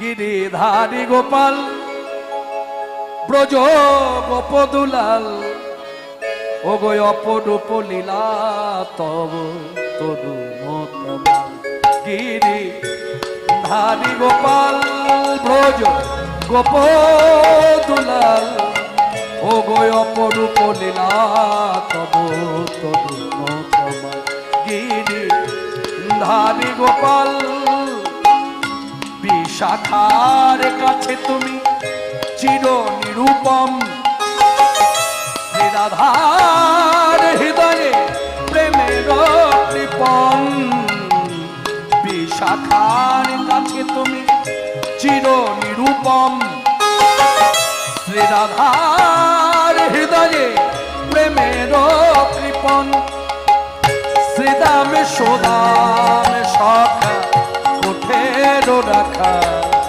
গিরিধারী গোপাল ব্রজ গোপদুলাল ও গো অপরূপ লীলা তব তরু মতমাল গিরিধারী গোপাল ব্রজ গোপদুলাল ও গো অপরূপ লীলা তব তরু মতমাল গিরিধারী গোপাল বিশাখার কাছে তুমি চির নিরূপম শ্রীরাধার হৃদয়ে প্রেমের কৃপণ বিশাখার কাছে তুমি চির নিরূপম শ্রীরাধার হৃদয়ে প্রেমের কৃপণ শ্রীদামে সোদামে সখা কোঠের রাখা